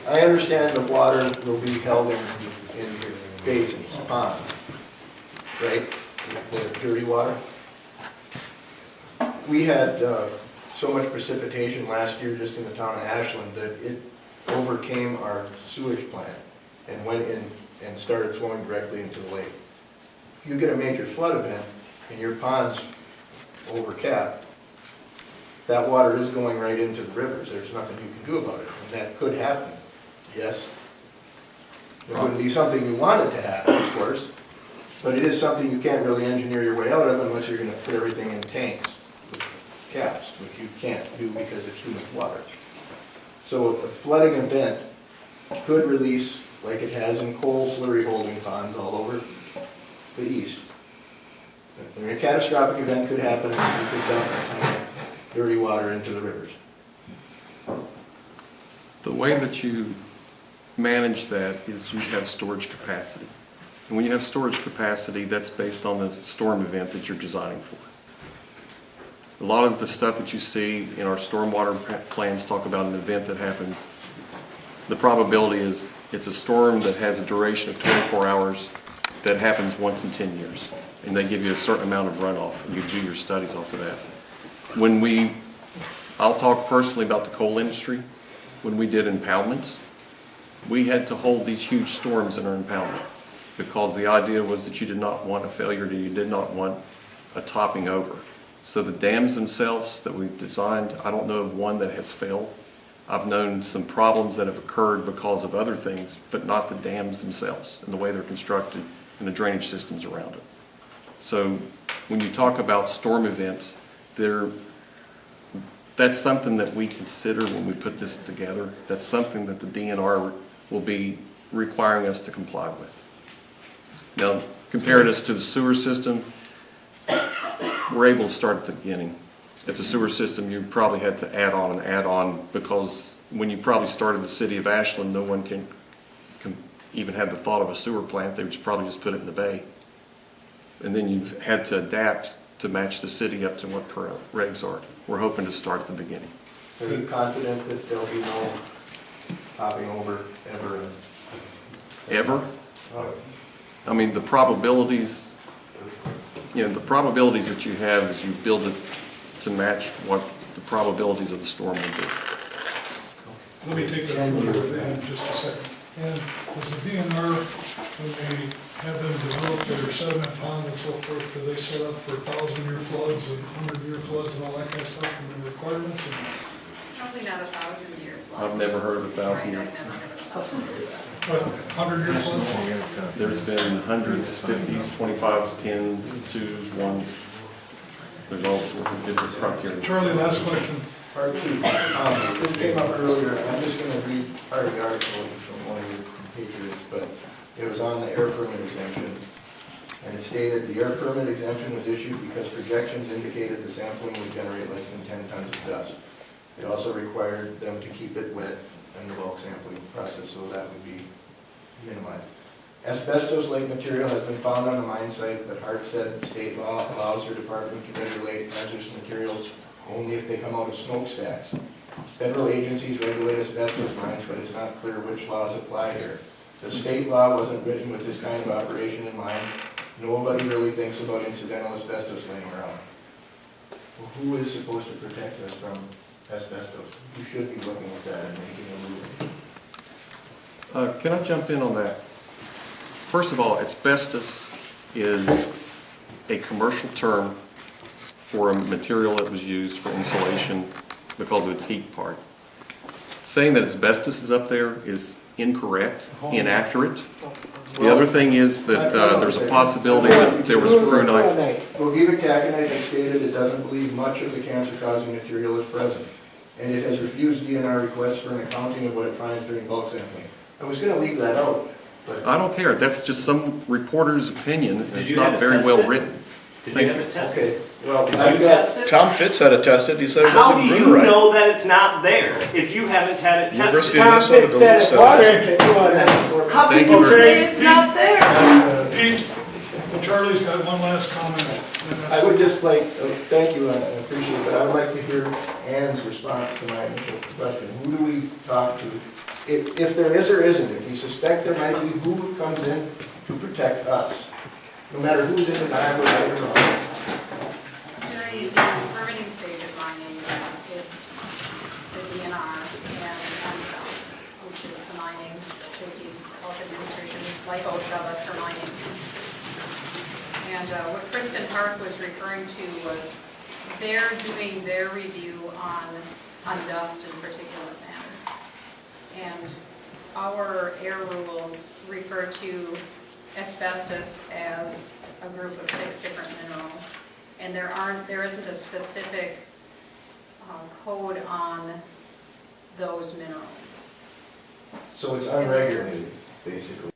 I understand the water will be held in basins, ponds, right? The dirty water. We had so much precipitation last year just in the town of Ashland that it overcame our sewage plant and went in and started flowing directly into the lake. If you get a major flood event and your pond's overcapped, that water is going right into the rivers. There's nothing you can do about it. And that could happen, yes. It wouldn't be something you wanted to happen, of course, but it is something you can't really engineer your way out of unless you're going to put everything in tanks with caps, which you can't do because it's too much water. So a flooding event could release, like it has in coal slurry holding ponds all over the east. A catastrophic event could happen, and you could dump dirty water into the rivers. The way that you manage that is you have storage capacity. And when you have storage capacity, that's based on the storm event that you're designing for. A lot of the stuff that you see in our stormwater plans talk about an event that happens. The probability is it's a storm that has a duration of 24 hours that happens once in 10 years. And they give you a certain amount of runoff, and you do your studies off of that. I'll talk personally about the coal industry. When we did impoundments, we had to hold these huge storms in our impoundment because the idea was that you did not want a failure, you did not want a topping over. So the dams themselves that we've designed, I don't know of one that has failed. I've known some problems that have occurred because of other things, but not the dams themselves and the way they're constructed and the drainage systems around it. So when you talk about storm events, that's something that we consider when we put this together. That's something that the DNR will be requiring us to comply with. Now, compare this to the sewer system, we're able to start at the beginning. At the sewer system, you probably had to add on because when you probably started the city of Ashland, no one can even have the thought of a sewer plant. They would probably just put it in the bay. And then you've had to adapt to match the city up to what current regs are. We're hoping to start at the beginning. Are you confident that there'll be no hopping over ever? Ever? I mean, the probabilities, the probabilities that you have as you build it to match what the probabilities of the storm will be. Let me take that further with Ann just a second. And does the DNR, when they have them develop their sediment pond and so forth, do they set up for 1,000-year floods and 100-year floods and all that kind of stuff and the requirements? Probably not 1,000-year flood. I've never heard of 1,000-year. Right, I've never heard of 1,000-year flood. But 100-year floods? There's been hundreds, 50s, 25s, 10s, 2s, 1s. There's all sorts of different criteria. Charlie, last question. Part two. This came up earlier, and I'm just going to read part of the article from one of your compatriots, but it was on the air permit exemption. And it stated, the air permit exemption was issued because projections indicated the sampling would generate less than 10 tons of dust. It also required them to keep it wet in the bulk sampling process, so that would be minimized. Asbestos-like material has been found on the mine site, but Hart said state law allows your department to regulate hazardous materials only if they come out of smokestacks. Federal agencies regulate asbestos mines, but it's not clear which laws apply here. The state law wasn't written with this kind of operation in mind. Nobody really thinks about incidental asbestos laying around. Well, who is supposed to protect us from asbestos? You should be looking at that and making a move. Can I jump in on that? First of all, asbestos is a commercial term for a material that was used for insulation because of its heat part. Saying that asbestos is up there is incorrect, inaccurate. The other thing is that there's a possibility that there was brunite. Well, Gtac has stated it doesn't believe much of the cancer-causing material is present, and it has refused DNR requests for an accounting of what it finds during bulk sampling. I was going to leave that out, but I don't care. That's just some reporter's opinion, and it's not very well written. Did you have it tested? okay. Well, Did I've you got. test it? Tom Fitz had it tested. He said it How do doesn't you brew right. know that it's not there if you haven't had it tested? University of Minnesota goes How Thank people you very say it's not there? Pete, Charlie's got one last comment. I would just like, thank you, I appreciate it, but I would like to hear Ann's response to my initial question. Who do we talk to if there is or isn't, if you suspect there might be, who comes in to protect us? No matter who's in the driveway, right or wrong. During the permitting stage of mining, it's the DNR and MDL, which is the Mining Safety Health Administration, like OSHA, but for mining. And what Kristin Hart was referring to was they're doing their review on dust and particulate matter. And our air rules refer to asbestos as a group of 6 different minerals. And there isn't a specific code on those minerals. So it's unregulated, basically.